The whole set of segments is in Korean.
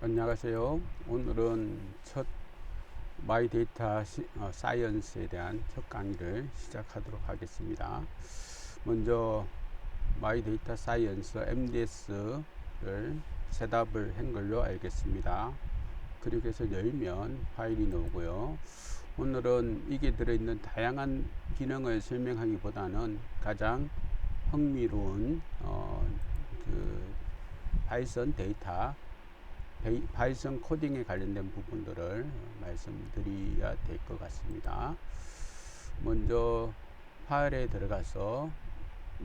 안녕하세요. 오늘은 첫 마이 데이터 사이언스에 대한 첫 강의를 시작하도록 하겠습니다. 먼저 마이 데이터 사이언스 MDS를 셋업을 한 걸로 알겠습니다. 그리고 해서 열면 파일이 나오고요. 오늘은 이게 들어있는 다양한 기능을 설명하기보다는 가장 흥미로운 파이썬 데이터 파이썬 코딩에 관련된 부분들을 말씀드려야 될 것 같습니다. 먼저 파일에 들어가서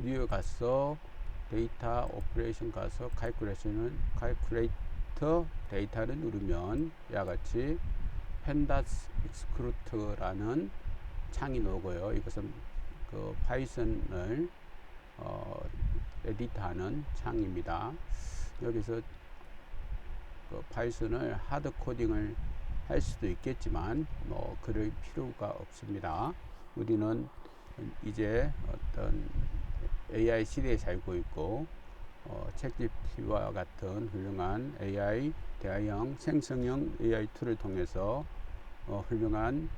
뉴에 가서 데이터 오퍼레이션 가서 칼큘레이터 데이터를 누르면 이와 같이 pandas execut라는 창이 나오고요. 이것은 그 파이썬을 에디트하는 창입니다. 여기서 파이썬을 하드 코딩을 할 수도 있겠지만 그럴 필요가 없습니다. 우리는 이제 어떤 AI 시대에 살고 있고 챗GPT와 같은 훌륭한 AI 대화형 생성형 AI 툴을 통해서 훌륭한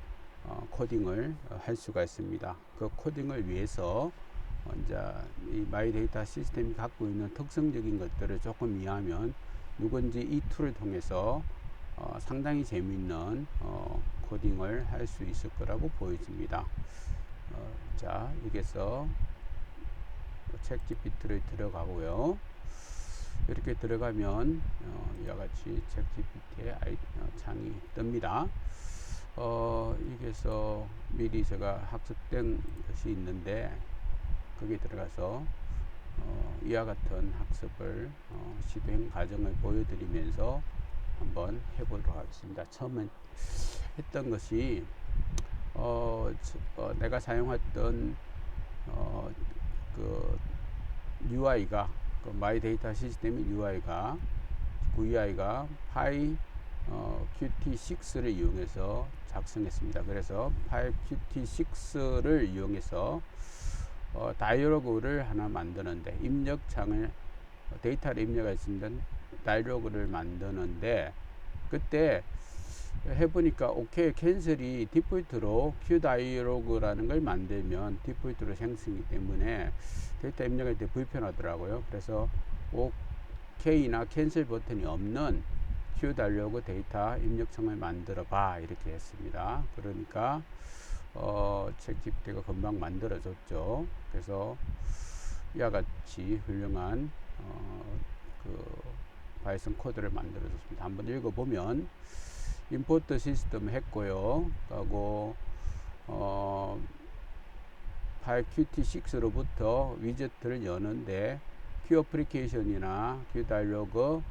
코딩을 할 수가 있습니다. 그 코딩을 위해서 이제 이 마이 데이터 시스템이 갖고 있는 특성적인 것들을 조금 이해하면 누군지 이 툴을 통해서 상당히 재미있는 코딩을 할 수 있을 거라고 보여집니다. 자, 여기서 챗GPT를 들어가고요. 이렇게 들어가면 이와 같이 챗GPT의 창이 뜹니다. 여기서 미리 제가 학습된 것이 있는데 거기에 들어가서 이와 같은 학습을 시도한 과정을 보여드리면서 한번 해보도록 하겠습니다. 처음에 했던 것이 내가 사용했던 그 UI가 그 마이 데이터 시스템의 UI가 파이 Qt6를 이용해서 작성했습니다. 그래서 파이 Qt6를 이용해서 다이어로그를 하나 만드는데 입력창을 데이터를 입력했습니다. 다이어로그를 만드는데 그때 해보니까 오케이 캔슬이 디폴트로 Q 다이어로그라는 걸 만들면 디폴트로 생성이기 때문에 데이터 입력할 때 불편하더라고요. 그래서 오케이나 캔슬 버튼이 없는 Q 다이어로그 데이터 입력창을 만들어 봐 이렇게 했습니다. 그러니까 챗GPT가 금방 만들어졌죠. 그래서 이와 같이 훌륭한 그 파이썬 코드를 만들어줬습니다. 한번 읽어보면 임포트 시스템 했고요. 하고 파일 Qt6로부터 위젯을 여는데 Q 어플리케이션이나 Q 다이로그,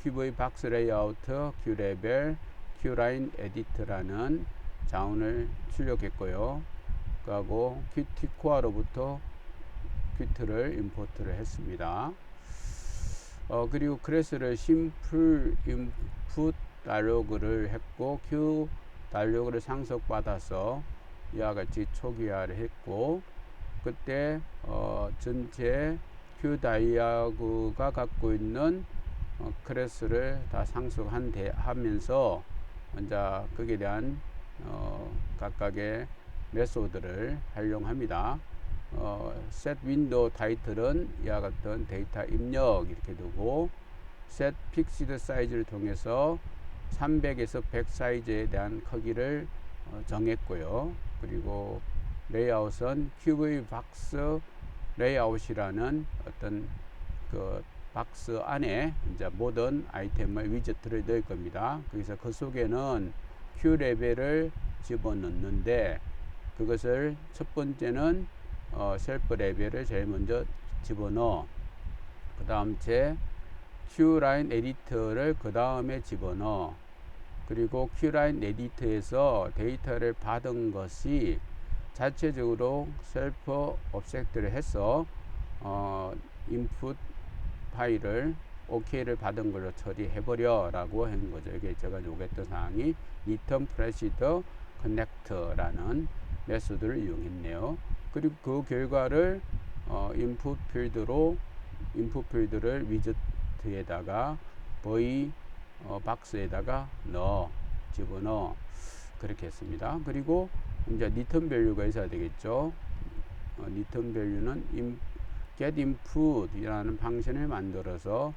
QV 박스 레이아우트, Q 레벨, Q 라인 에디트라는 자원을 출력했고요. 그하고 Qt 코어로부터 Qt를 임포트를 했습니다. 그리고 클래스를 심플 인풋 다이로그를 했고 Q 다이로그를 상속받아서 이와 같이 초기화를 했고 그때 전체 Q 다이아그가 갖고 있는 클래스를 다 상속하면서 먼저 거기에 대한 각각의 메소드를 활용합니다. set window title은 이와 같은 데이터 입력 이렇게 두고 set fixed size를 통해서 300에서 100 사이즈에 대한 크기를 정했고요. 그리고 레이아웃은 QV 박스 레이아웃이라는 어떤 그 박스 안에 이제 모든 아이템을 위젯을 넣을 겁니다. 그래서 그 속에는 Q 레벨을 집어넣는데 그것을 첫 번째는 셀프 레벨을 제일 먼저 집어넣어. 그 다음 Q 라인 에디터를 그 다음에 집어넣어. 그리고 Q 라인 에디터에서 데이터를 받은 것이 자체적으로 셀프 옵젝트를 해서 인풋 파일을 OK를 받은 걸로 처리해버려 라고 한 거죠. 이게 제가 요구했던 사항이 return pressed connect라는 메소드를 이용했네요. 그리고 그 결과를 인풋 필드를 위젯에다가 v 박스에다가 집어넣어 그렇게 했습니다. 그리고 이제 리턴 밸류가 있어야 되겠죠. 리턴 밸류는 get input 이라는 펑션을 만들어서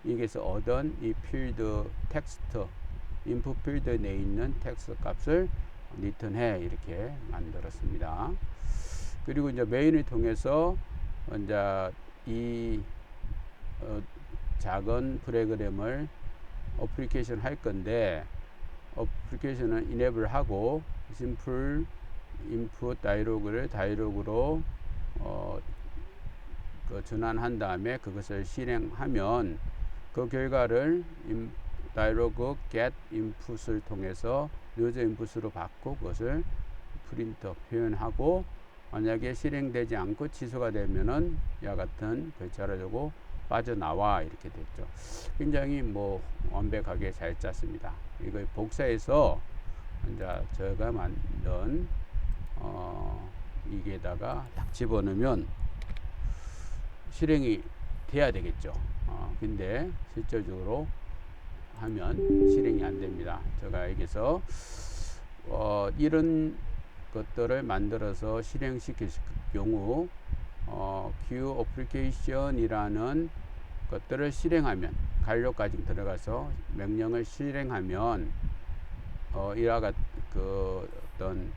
여기서 얻은 이 필드 텍스트 인풋 필드 내에 있는 텍스트 값을 리턴해 이렇게 만들었습니다. 그리고 이제 메인을 통해서 이제 이 작은 프로그램을 어플리케이션 할 건데 어플리케이션은 enable 하고 simple input 다이로그를 다이로그로 전환한 다음에 그것을 실행하면 그 결과를 다이로그 get input을 통해서 유저 인풋으로 받고 그것을 프린터 표현하고 만약에 실행되지 않고 취소가 되면은 이와 같은 글자를 주고 빠져나와 이렇게 됐죠. 굉장히 완벽하게 잘 짰습니다. 이걸 복사해서 이제 제가 만든 이게다가 딱 집어넣으면 실행이 돼야 되겠죠. 근데 실질적으로 하면 실행이 안 됩니다. 제가 여기서 이런 것들을 만들어서 실행시킬 경우 Q 어플리케이션이라는 것들을 실행하면 간료까지 들어가서 명령을 실행하면 이와 같은 어떤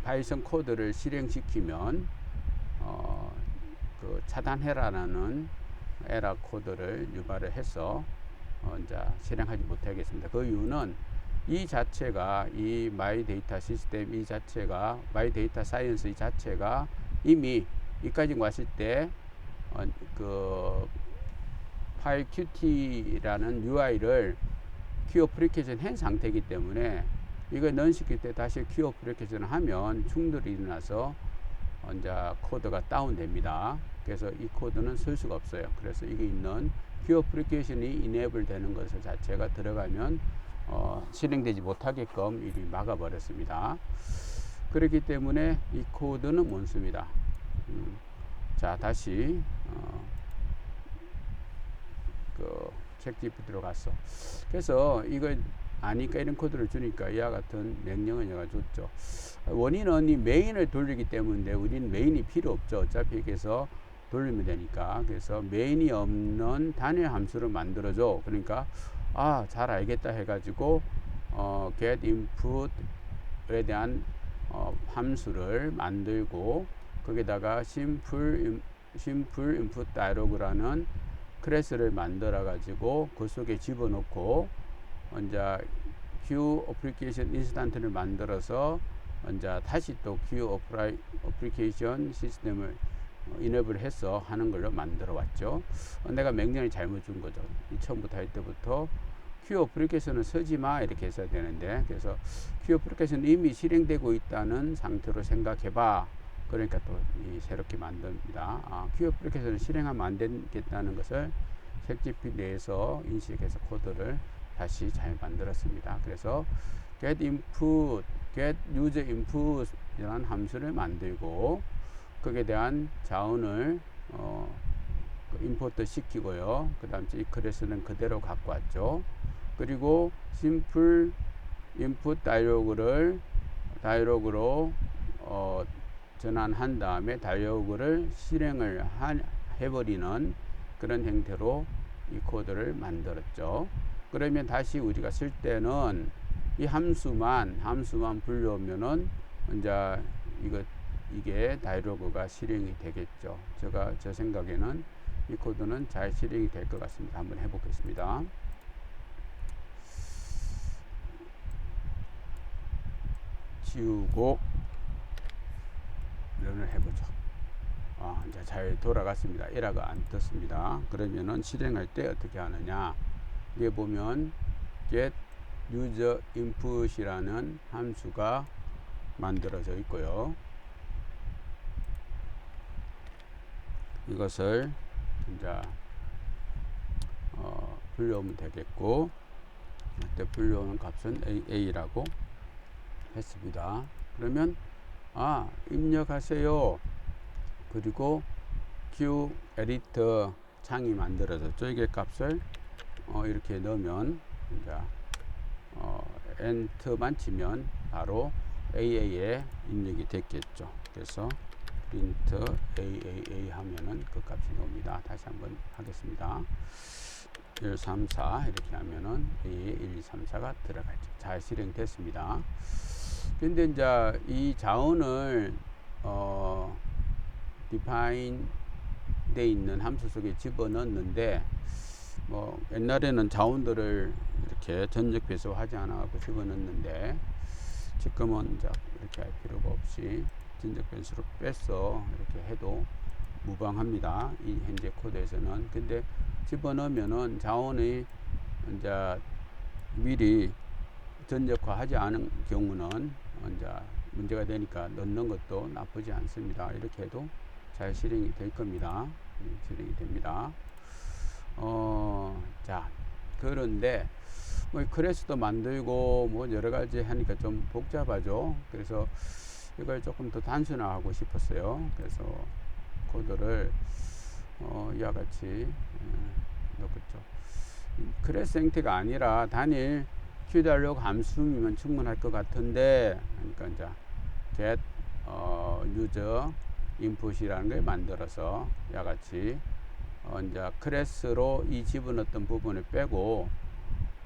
파이썬 코드를 실행시키면 차단해라라는 에러 코드를 유발을 해서 이제 실행하지 못하겠습니다. 그 이유는 이 자체가 이 마이 데이터 시스템 이 자체가 마이 데이터 사이언스 이 자체가 이미 여기까지 왔을 때 파일 qt라는 UI를 Q 어플리케이션 한 상태이기 때문에 이걸 런시킬 때 다시 Q 어플리케이션을 하면 충돌이 일어나서 이제 코드가 다운됩니다. 그래서 이 코드는 쓸 수가 없어요. 그래서 이게 있는 Q 어플리케이션이 enable 되는 것을 자체가 들어가면 실행되지 못하게끔 이리 막아버렸습니다. 그렇기 때문에 이 코드는 못 씁니다. 자, 다시 챗GPT로 갔어. 그래서 이걸 아니까 이런 코드를 주니까 이와 같은 명령을 얘가 줬죠. 원인은 이 메인을 돌리기 때문에 우리는 메인이 필요 없죠. 어차피 여기서 돌리면 되니까. 그래서 메인이 없는 단일 함수를 만들어줘. 그러니까 잘 알겠다 해가지고 get input에 대한 함수를 만들고 거기다가 simple input dialog라는 클래스를 만들어 가지고 그 속에 집어넣고 이제 Q 어플리케이션 인스턴트를 만들어서 이제 다시 또 Q 어플리케이션 시스템을 인업을 해서 하는 걸로 만들어 왔죠. 내가 명령을 잘못 준 거죠. 처음부터 할 때부터 Q 어플리케이션을 쓰지 마 이렇게 했어야 되는데, 그래서 Q 어플리케이션은 이미 실행되고 있다는 상태로 생각해 봐. 그러니까 또 새롭게 만듭니다. Q 어플리케이션을 실행하면 안 되겠다는 것을 챗GPT 내에서 인식해서 코드를 다시 잘 만들었습니다. 그래서 get user input 이라는 함수를 만들고 거기에 대한 자원을 임포트 시키고요. 그 다음 이 클래스는 그대로 갖고 왔죠. 그리고 simple input 다이로그로 전환한 다음에 다이로그를 실행을 해버리는 그런 형태로 이 코드를 만들었죠. 그러면 다시 우리가 쓸 때는 이 함수만 불러오면은 이제 이게 다이로그가 실행이 되겠죠. 제 생각에는 이 코드는 잘 실행이 될 것 같습니다. 한번 해보겠습니다. 지우고 런을 해보죠. 이제 잘 돌아갔습니다. 에러가 안 떴습니다. 그러면은 실행할 때 어떻게 하느냐? 여기 보면 get user input이라는 함수가 만들어져 있고요. 이것을 이제 불러오면 되겠고, 이때 불러오는 값은 a라고 했습니다. 그러면 입력하세요. 그리고 Q 에디터 창이 만들어졌죠. 이게 값을 이렇게 넣으면 이제 엔터만 치면 바로 AA에 입력이 됐겠죠. 그래서 print AAA 하면은 그 값이 나옵니다. 다시 한번 하겠습니다. 1, 3, 4 이렇게 하면은 AAA 1, 2, 3, 4가 들어가죠. 잘 실행됐습니다. 근데 이제 이 자원을 define 돼 있는 함수 속에 집어넣었는데 뭐 옛날에는 자원들을 이렇게 전적 배수하지 않아갖고 집어넣는데 지금은 이제 이렇게 할 필요가 없이 전적 변수로 빼서 이렇게 해도 무방합니다. 이 현재 코드에서는. 근데 집어넣으면은 자원이 이제 미리 전적화하지 않은 경우는 이제 문제가 되니까 넣는 것도 나쁘지 않습니다. 이렇게 해도 잘 실행이 될 겁니다. 실행이 됩니다. 자, 그런데 뭐 클래스도 만들고 뭐 여러 가지 하니까 좀 복잡하죠. 그래서 이걸 조금 더 단순화하고 싶었어요. 그래서 코드를 이와 같이 넣었죠. 클래스 형태가 아니라 단일 qdarlog 함수면 충분할 것 같은데, 그러니까 이제 get user input이라는 걸 만들어서 이와 같이 이제 클래스로 이 집어넣었던 부분을 빼고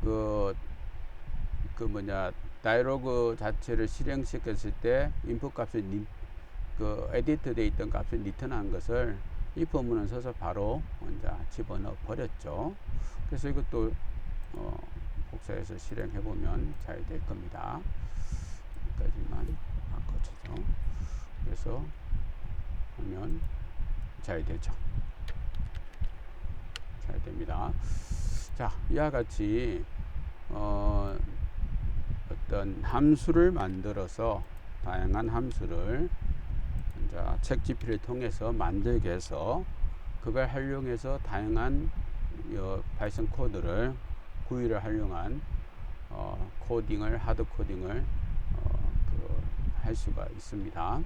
그 다이로그 자체를 실행시켰을 때 인풋 값을 그 에디트 돼 있던 값을 리턴한 것을 if 문을 써서 바로 이제 집어넣어 버렸죠. 그래서 이것도 복사해서 실행해 보면 잘 될 겁니다. 여기까지만 바꿔주죠. 그래서 하면 잘 되죠. 잘 됩니다. 자, 이와 같이 어떤 함수를 만들어서 다양한 함수를 이제 책GP를 통해서 만들게 해서 그걸 활용해서 다양한 파이썬 코드를 GUI를 활용한 코딩을 하드 코딩을 할 수가 있습니다.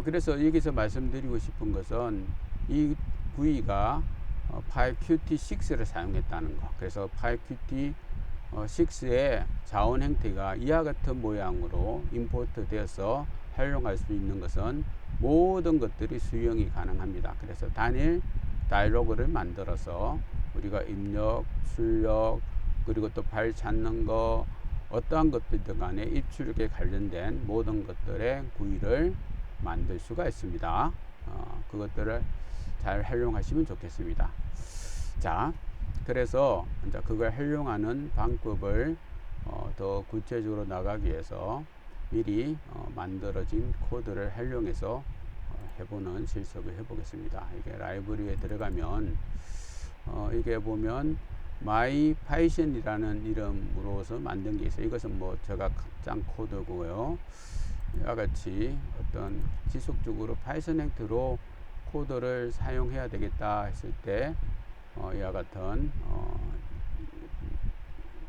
그래서 여기서 말씀드리고 싶은 것은 이 GUI가 PyQt6를 사용했다는 거. 그래서 PyQt6의 자원 형태가 이와 같은 모양으로 임포트 되어서 활용할 수 있는 것은 모든 것들이 수용이 가능합니다. 그래서 단일 다이로그를 만들어서 우리가 입력, 출력, 그리고 또 파일 찾는 거, 어떠한 것들든 간에 입출력에 관련된 모든 것들의 GUI를 만들 수가 있습니다. 그것들을 잘 활용하시면 좋겠습니다. 자, 그래서 이제 그걸 활용하는 방법을 더 구체적으로 나가기 위해서 미리 만들어진 코드를 활용해서 해보는 실습을 해보겠습니다. 이게 라이브러리에 들어가면 이게 보면 myPython이라는 이름으로서 만든 게 있어요. 이것은 뭐 제가 짠 코드고요. 이와 같이 어떤 지속적으로 파이썬 형태로 코드를 사용해야 되겠다 했을 때 이와 같은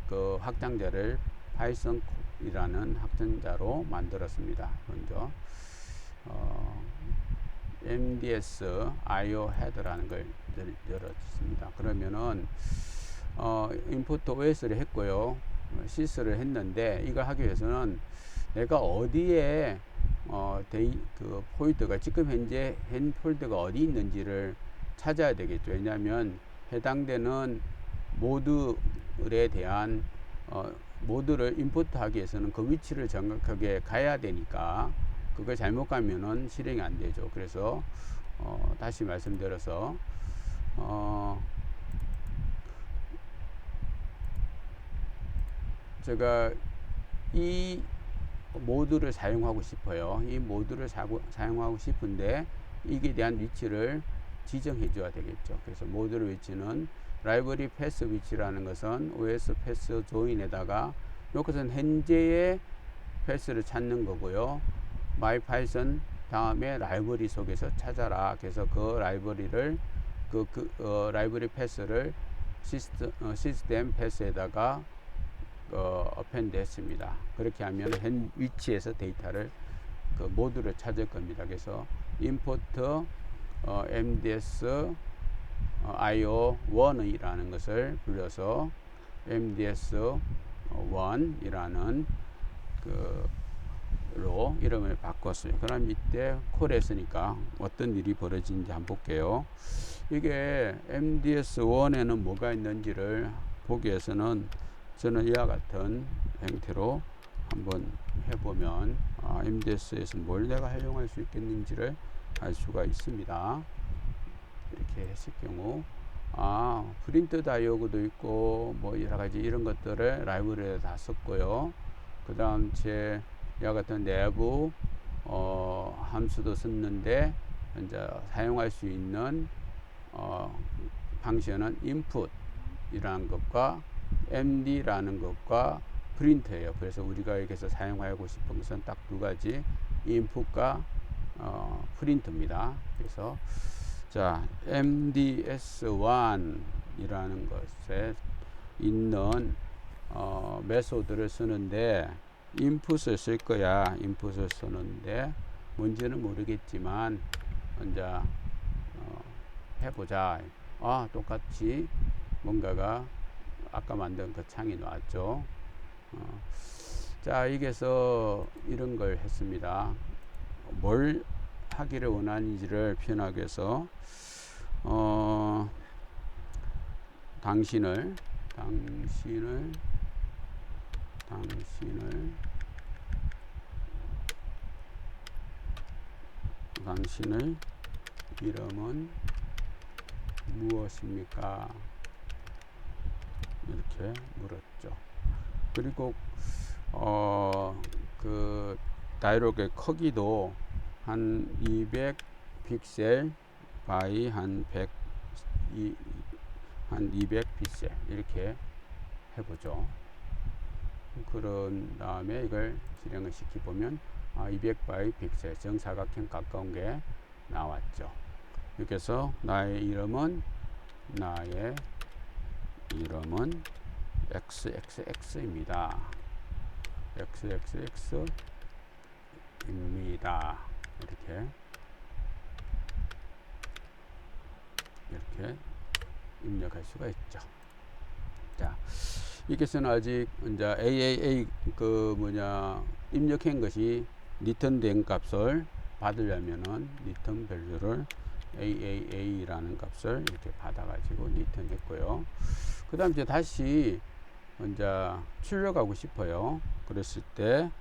그 확장자를 파이썬이라는 확장자로 만들었습니다. 먼저 MDS IO 헤더라는 걸 열었습니다. 그러면은 임포트 OS를 했고요, sys를 했는데 이거 하기 위해서는 내가 어디에 그 폴더가 지금 현재 현 폴더가 어디 있는지를 찾아야 되겠죠. 왜냐하면 해당되는 모듈에 대한 모듈을 임포트하기 위해서는 그 위치를 정확하게 가야 되니까 그걸 잘못 가면은 실행이 안 되죠. 그래서 다시 말씀드려서 제가 이 모듈을 사용하고 싶어요. 이 모듈을 사용하고 싶은데 이게 대한 위치를 지정해 줘야 되겠죠. 그래서 모듈 위치는 라이브러리 패스 위치라는 것은 OS 패스 조인에다가 이것은 현재의 패스를 찾는 거고요. myPython 다음에 라이브러리 속에서 찾아라. 그래서 그 라이브러리를 라이브러리 패스를 시스템 패스에다가 어펜드 했습니다. 그렇게 하면 현 위치에서 데이터를 그 모듈을 찾을 겁니다. 그래서 import MDS IO1이라는 것을 불려서 MDS1이라는 로 이름을 바꿨어요. 그럼 이때 콜했으니까 어떤 일이 벌어진지 한번 볼게요. 이게 MDS1에는 뭐가 있는지를 보기 위해서는 저는 이와 같은 형태로 한번 해보면 MDS에서 뭘 내가 활용할 수 있겠는지를 알 수가 있습니다. 이렇게 했을 경우 프린트 다이오그도 있고 뭐 여러가지 이런 것들을 라이브러리에 다 썼고요. 그 다음 제 이와 같은 내부 함수도 썼는데 이제 사용할 수 있는 방식은 input이라는 것과 md라는 것과 print예요. 그래서 우리가 여기서 사용하고 싶은 것은 딱 두 가지, input과 print입니다. 그래서 자, MDS1이라는 것에 있는 메소드를 쓰는데 인풋을 쓸 거야. 인풋을 쓰는데 뭔지는 모르겠지만 먼저 해보자. 똑같이 뭔가가 아까 만든 그 창이 나왔죠. 자, 여기서 이런 걸 했습니다. 뭘 하기를 원하는지를 표현하기 위해서 당신을 이름은 무엇입니까? 이렇게 물었죠. 그리고 그 다이얼로그의 크기도 한 200 픽셀 바이 한 200 픽셀 이렇게 해보죠. 그런 다음에 이걸 실행을 시켜보면 200 바이 픽셀 정사각형 가까운 게 나왔죠. 이렇게 해서 나의 이름은 XXX입니다. XXX입니다. 이렇게 입력할 수가 있죠. 자, 여기서는 아직 이제 AAA 입력한 것이 리턴된 값을 받으려면은 리턴 밸류를 AAA라는 값을 이렇게 받아가지고 리턴했고요. 그 다음 이제 다시 먼저 출력하고 싶어요. 그랬을 때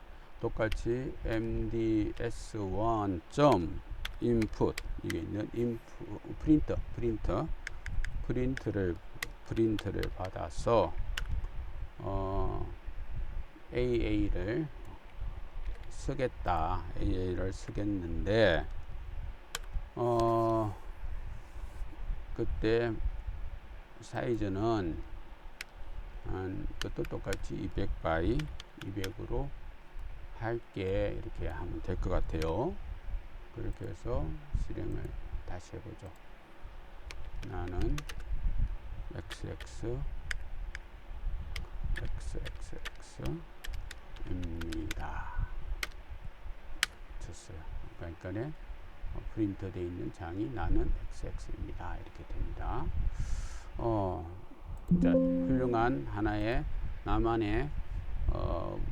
똑같이 mds1.input 이게 있는 프린트를 받아서 AA를 쓰겠는데 그때 사이즈는 그것도 똑같이 200 바이 200으로 할게 이렇게 하면 될 것 같아요. 그렇게 해서 실행을 다시 해보죠. 나는 XXX입니다. 쳤어요. 그러니까 프린터 되어 있는 장이 나는 XX입니다. 이렇게 됩니다. 자, 훌륭한 하나의 나만의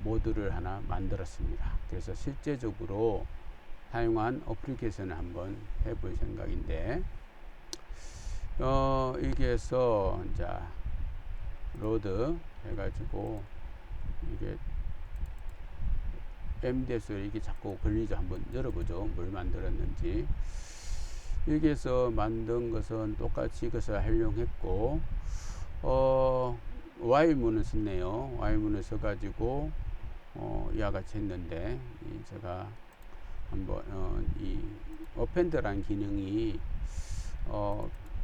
모드를 하나 만들었습니다. 그래서 실제적으로 사용한 어플리케이션을 한번 해볼 생각인데 여기에서 이제 로드 해가지고 이게 MDS를 이게 자꾸 걸리죠. 한번 열어보죠. 뭘 만들었는지. 여기에서 만든 것은 똑같이 이것을 활용했고 while문을 썼네요. while문을 써가지고 이와 같이 했는데 제가 한번 이 append라는 기능이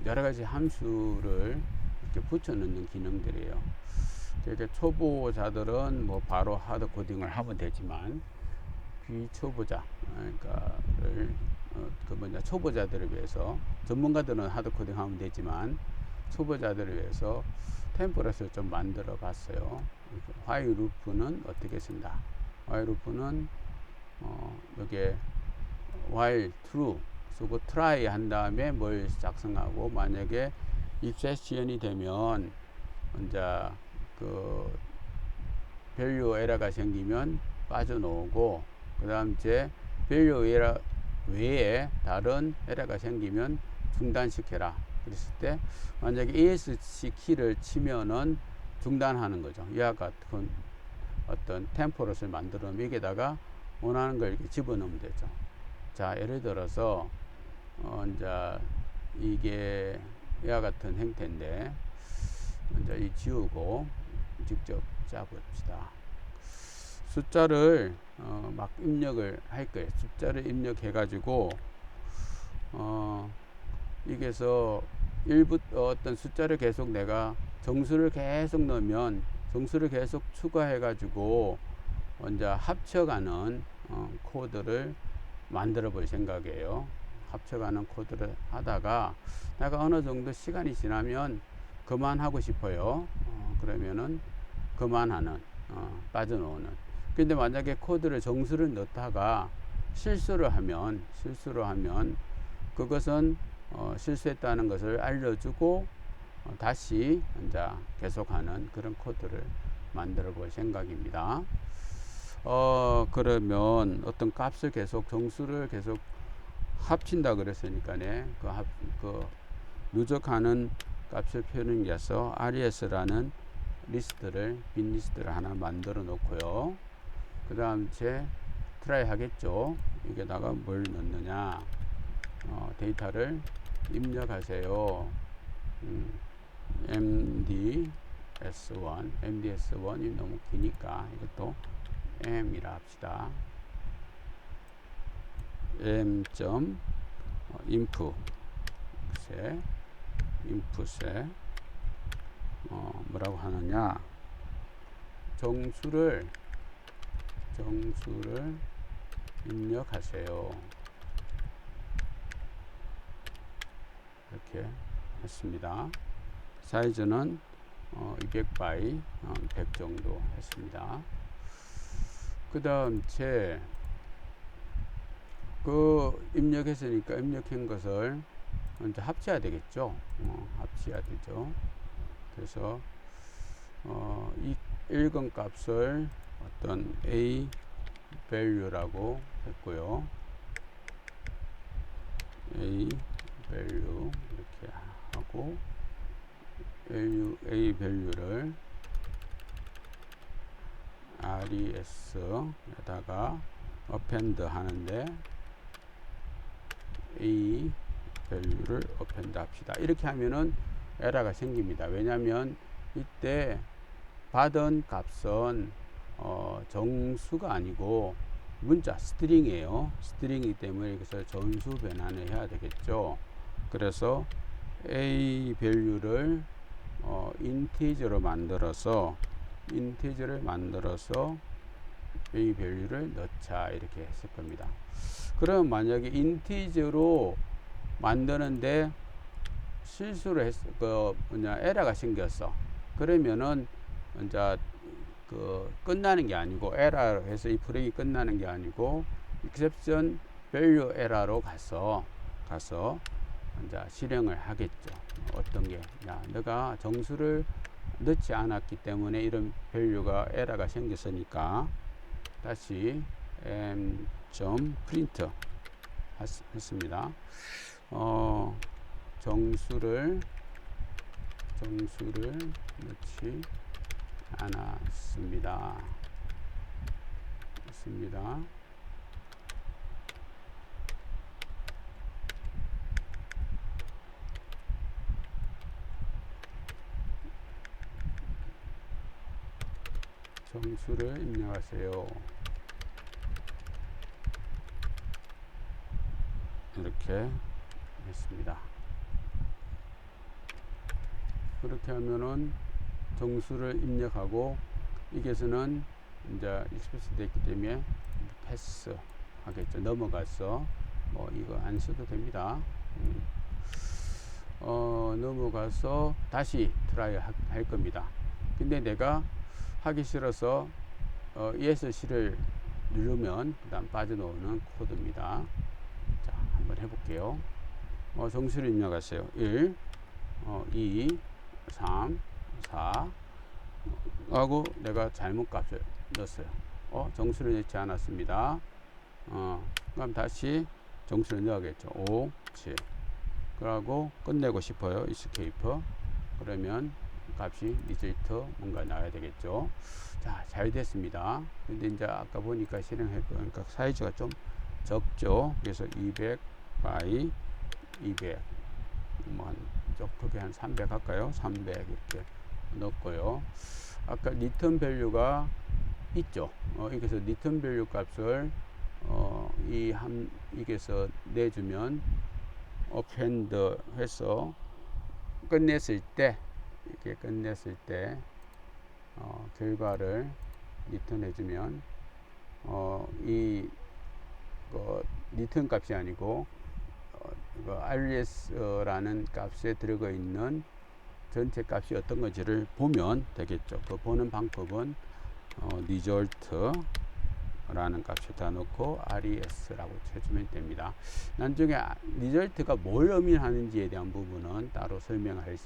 여러가지 함수를 이렇게 붙여넣는 기능들이에요. 되게 초보자들은 뭐 바로 하드 코딩을 하면 되지만 비초보자 초보자들을 위해서 전문가들은 하드 코딩 하면 되지만 초보자들을 위해서 템플릿을 좀 만들어 봤어요. while 루프는 어떻게 쓴다? while 루프는 여기에 while true 쓰고 try 한 다음에 뭘 작성하고, 만약에 if 세션이 되면 이제 그 value 에러가 생기면 빠져나오고, 그 다음 이제 value 에러 외에 다른 에러가 생기면 중단시켜라. 그랬을 때 만약에 ESC 키를 치면은 중단하는 거죠. 이와 같은 어떤 템포롯을 만들어 놓으면 여기에다가 원하는 걸 이렇게 집어넣으면 되죠. 자, 예를 들어서 이제 이게 이와 같은 형태인데, 먼저 이 지우고 직접 짜봅시다. 숫자를 막 입력을 할 거예요. 숫자를 입력해 가지고 여기서 어떤 숫자를 계속 내가 정수를 계속 넣으면 정수를 계속 추가해 가지고 이제 합쳐가는 코드를 만들어 볼 생각이에요. 합쳐가는 코드를 하다가 내가 어느 정도 시간이 지나면 그만하고 싶어요. 그러면은 그만하는, 빠져나오는. 근데 만약에 코드를 정수를 넣다가 실수를 하면 그것은 실수했다는 것을 알려주고 다시 이제 계속하는 그런 코드를 만들어 볼 생각입니다. 그러면 어떤 값을 계속 정수를 계속 합친다 그랬으니까네, 그 누적하는 값을 표현해서 res라는 리스트를 빈 리스트를 하나 만들어 놓고요. 그 다음 이제 트라이 하겠죠. 여기다가 뭘 넣느냐, 데이터를 입력하세요. MDS1이 너무 기니까 이것도 M이라 합시다. input에 뭐라고 하느냐, 정수를 입력하세요. 이렇게 했습니다. 사이즈는 200 by 100 정도 했습니다. 그 다음 입력했으니까 입력한 것을 먼저 합쳐야 되겠죠. 합쳐야 되죠. 그래서 이 읽은 값을 어떤 A value라고 했고요. A value 이렇게 하고, A value를 res에다가 append 하는데 A value를 append 합시다. 이렇게 하면은 에러가 생깁니다. 왜냐하면 이때 받은 값은 정수가 아니고 문자 스트링이에요. 스트링이기 때문에 이것을 전수 변환을 해야 되겠죠. 그래서 A value를 인티저로 만들어서 A value를 넣자, 이렇게 했을 겁니다. 그럼 만약에 인티저로 만드는데 실수를 에러가 생겼어. 그러면은 이제 끝나는 게 아니고, 에러해서 이 프레임이 끝나는 게 아니고 exception value 에러로 가서 이제 실행을 하겠죠. 어떤 게, 내가 정수를 넣지 않았기 때문에 이런 value가 에러가 생겼으니까 다시 m.print 했습니다. 정수를 넣지 않았습니다. 정수를 입력하세요. 이렇게 했습니다. 그렇게 하면은 정수를 입력하고, 이게서는 이제 익스프레스 됐기 때문에 패스 하겠죠. 넘어가서 이거 안 써도 됩니다. 넘어가서 다시 트라이 할 겁니다. 근데 내가 하기 싫어서 ESC를 누르면 그 다음 빠져나오는 코드입니다. 자, 한번 해볼게요. 정수를 입력하세요. 1, 2, 3, 4 하고 내가 잘못 값을 넣었어요. 정수를 넣지 않았습니다. 그럼 다시 정수를 넣어야겠죠. 5, 7 그러고 끝내고 싶어요. 이스케이프. 그러면 값이 리절트 뭔가 나와야 되겠죠. 자, 잘 됐습니다. 근데 이제 아까 보니까 실행해 보니까 사이즈가 좀 적죠. 그래서 200 by 200 크게 한 300 할까요? 300 이렇게 넣었고요. 아까 리턴 밸류가 있죠. 여기서 리턴 밸류 값을 이게서 내주면 append 해서 끝냈을 때 이렇게 끝냈을 때 결과를 리턴 해주면 리턴 값이 아니고 rs라는 값에 들어가 있는 전체 값이 어떤 건지를 보면 되겠죠. 그 보는 방법은 result라는 값에다 넣고 res라고 쳐주면 됩니다. 나중에 result가 뭘 의미하는지에 대한 부분은 따로 설명할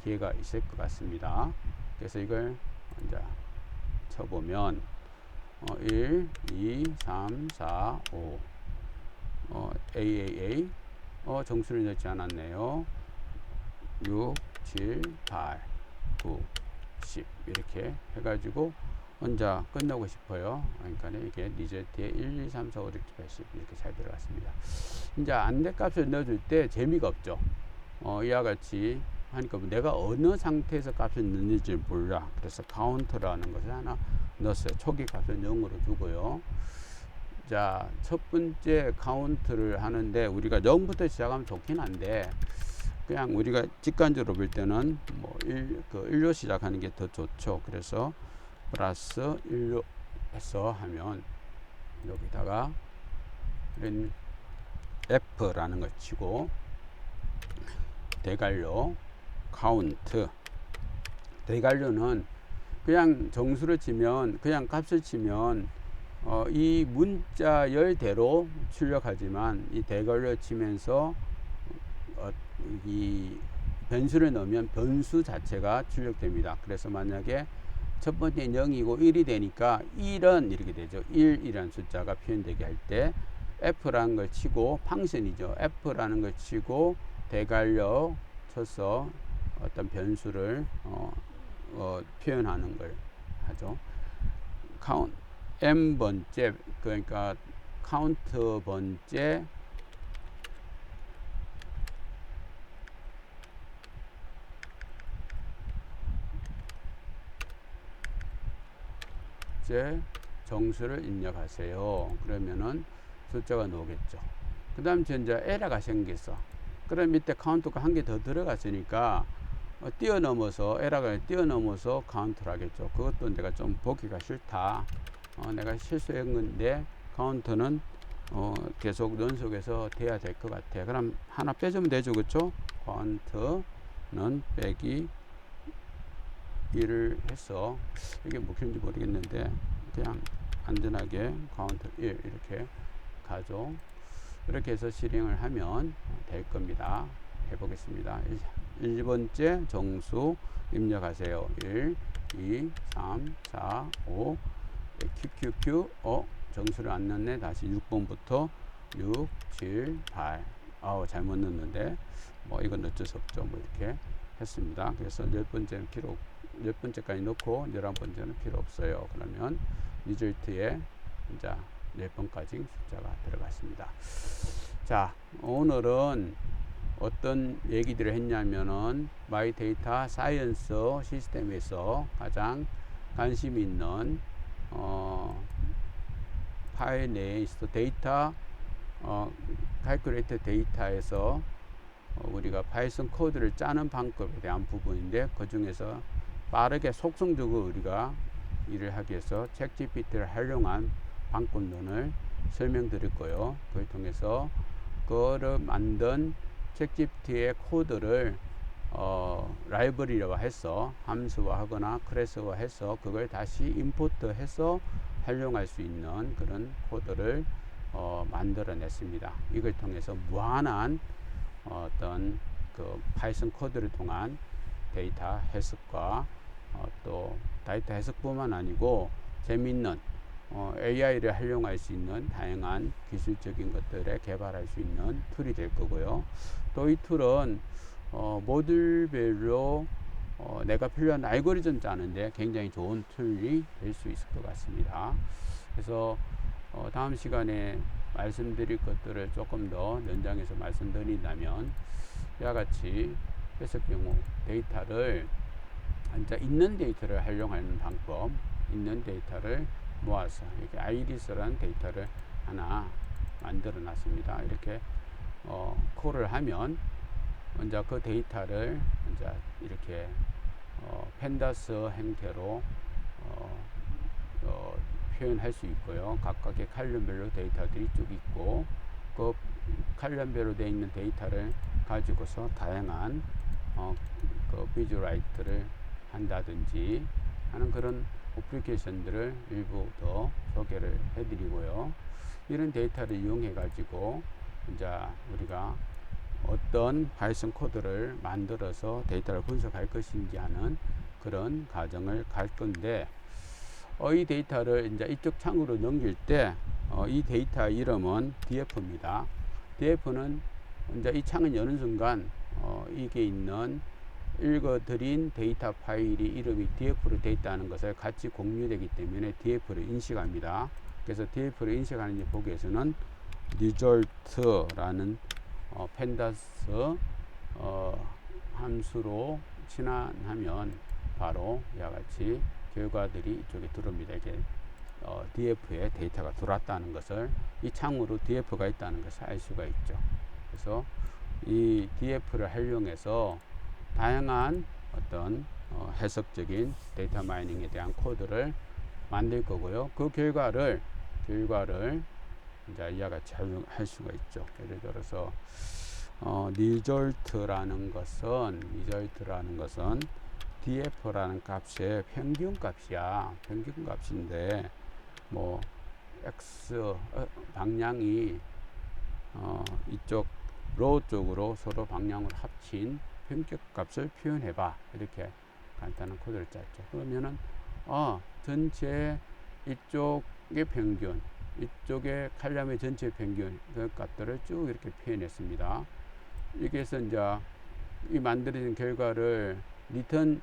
기회가 있을 것 같습니다. 그래서 이걸 먼저 쳐보면 1, 2, 3, 4, 5 AAA 정수를 넣지 않았네요. 6, 7, 8, 9, 10 이렇게 해가지고 혼자 끝내고 싶어요. 그러니까 이게 리절트에 1, 2, 3, 4, 5, 6, 7, 8, 10 이렇게 잘 들어갔습니다. 이제 안돼값을 넣어줄 때 재미가 없죠. 이와 같이 하니까 내가 어느 상태에서 값을 넣는지 몰라. 그래서 카운트라는 것을 하나 넣었어요. 초기 값을 0으로 두고요. 자, 첫 번째 카운트를 하는데 우리가 0부터 시작하면 좋긴 한데 그냥 우리가 직관적으로 볼 때는 1로 시작하는 게 더 좋죠. 그래서 플러스 1로 해서 하면 여기다가 F라는 걸 치고 대괄호 카운트 대괄호는 그냥 정수를 치면 그냥 값을 치면 이 문자열대로 출력하지만 이 대괄호 치면서 이 변수를 넣으면 변수 자체가 출력됩니다. 그래서 만약에 첫 번째 0이고 1이 되니까 1은 이렇게 되죠. 1이라는 숫자가 표현되게 할 때 F라는 걸 치고 펑션이죠. F라는 걸 치고 대괄호 쳐서 어떤 변수를 표현하는 걸 하죠. n번째 그러니까 카운트 번째 정수를 입력하세요. 그러면은 숫자가 나오겠죠. 그 다음 이제 에러가 생겼어. 그럼 밑에 카운트가 한 개 더 들어갔으니까 뛰어넘어서 에러가 뛰어넘어서 카운트를 하겠죠. 그것도 내가 좀 보기가 싫다. 내가 실수한 건데 카운트는 계속 연속해서 돼야 될 것 같아. 그럼 하나 빼주면 되죠, 그렇죠? 카운트는 빼기 1을 해서 이게 무엇인지 모르겠는데 그냥 안전하게 카운트 1 이렇게 가죠. 이렇게 해서 실행을 하면 될 겁니다. 해보겠습니다. 1번째 정수 입력하세요. 1, 2, 3, 4, 5 QQQ 정수를 안 넣네. 다시 6번부터 6, 7, 8 잘못 넣었는데 이건 어쩔 수 없죠. 이렇게 했습니다. 그래서 10번째는 필요 10번째까지 넣고 11번째는 필요 없어요. 그러면 리절트에 이제 4번까지 숫자가 들어갔습니다. 자, 오늘은 어떤 얘기들을 했냐면은 마이 데이터 사이언스 시스템에서 가장 관심 있는 파일 내에 있어 데이터 칼큘레이터 데이터에서 우리가 파이썬 코드를 짜는 방법에 대한 부분인데 그 중에서 빠르게 속성적으로 우리가 일을 하기 위해서 챗GPT를 활용한 방법론을 설명드릴 거예요. 그걸 통해서 그거를 만든 챗GPT의 코드를 라이브러리라고 해서 함수화하거나 클래스화해서 그걸 다시 임포트해서 활용할 수 있는 그런 코드를 만들어냈습니다. 이걸 통해서 무한한 어떤 그 파이썬 코드를 통한 데이터 해석과 또 데이터 해석뿐만 아니고 재미있는 AI를 활용할 수 있는 다양한 기술적인 것들에 개발할 수 있는 툴이 될 거고요. 또 이 툴은 모듈별로 내가 필요한 알고리즘 짜는데 굉장히 좋은 툴이 될 수 있을 것 같습니다. 그래서 다음 시간에 말씀드릴 것들을 조금 더 연장해서 말씀드린다면 이와 같이 해석 경우 데이터를 진짜 있는 데이터를 활용하는 방법, 있는 데이터를 모아서 이렇게 아이리스라는 데이터를 하나 만들어 놨습니다. 이렇게 콜을 하면 먼저 그 데이터를 이제 이렇게 펜다스 형태로 표현할 수 있고요. 각각의 칼럼별로 데이터들이 쭉 있고 그 칼럼별로 되어 있는 데이터를 가지고서 다양한 그 비주얼라이트를 한다든지 하는 그런 어플리케이션들을 일부 더 소개를 해드리고요. 이런 데이터를 이용해 가지고 이제 우리가 어떤 파이썬 코드를 만들어서 데이터를 분석할 것인지 하는 그런 과정을 갈 건데 이 데이터를 이제 이쪽 창으로 넘길 때 이 데이터 이름은 df입니다. df는 이제 이 창을 여는 순간 이게 있는 읽어드린 데이터 파일이 이름이 df로 되어 있다는 것을 같이 공유되기 때문에 df를 인식합니다. 그래서 df를 인식하는지 보기 위해서는 result라는 펜다스 함수로 친환하면 바로 이와 같이 결과들이 이쪽에 들어옵니다. 이게 df에 데이터가 들어왔다는 것을 이 창으로 df가 있다는 것을 알 수가 있죠. 그래서 이 df를 활용해서 다양한 어떤 해석적인 데이터 마이닝에 대한 코드를 만들 거고요. 그 결과를 이제 이와 같이 할 수가 있죠. 예를 들어서 result라는 것은 df라는 값의 평균 값이야. 평균 값인데 뭐 x 방향이 이쪽 로 쪽으로 서로 방향을 합친 평균 값을 표현해 봐. 이렇게 간단한 코드를 짰죠. 그러면은 전체 이쪽의 평균, 이쪽의 칼럼의 전체 평균 그 값들을 쭉 이렇게 표현했습니다. 여기에서 이제 이 만들어진 결과를 리턴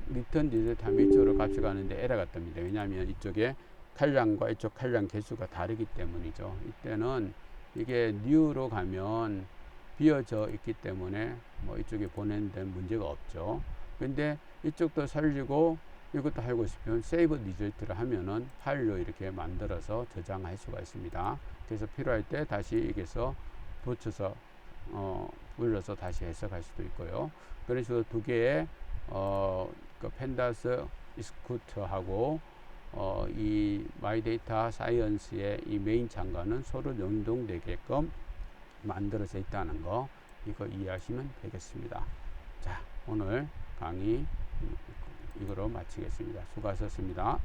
리ζల్트 하면 이쪽으로 값이 가는데 에러가 뜹니다. 왜냐하면 이쪽에 칼럼과 이쪽 칼럼 개수가 다르기 때문이죠. 이때는 이게 new로 가면 비어져 있기 때문에 뭐 이쪽에 보내는 데는 문제가 없죠. 근데 이쪽도 살리고 이것도 하고 싶으면 save result를 하면은 파일로 이렇게 만들어서 저장할 수가 있습니다. 그래서 필요할 때 다시 여기서 붙여서 불러서 다시 해석할 수도 있고요. 그래서 두 개의 그 펜다스 이스쿠트하고 이 마이데이터 사이언스의 이 메인 창과는 서로 연동되게끔 만들어져 있다는 거 이거 이해하시면 되겠습니다. 자, 오늘 강의 이거로 마치겠습니다. 수고하셨습니다.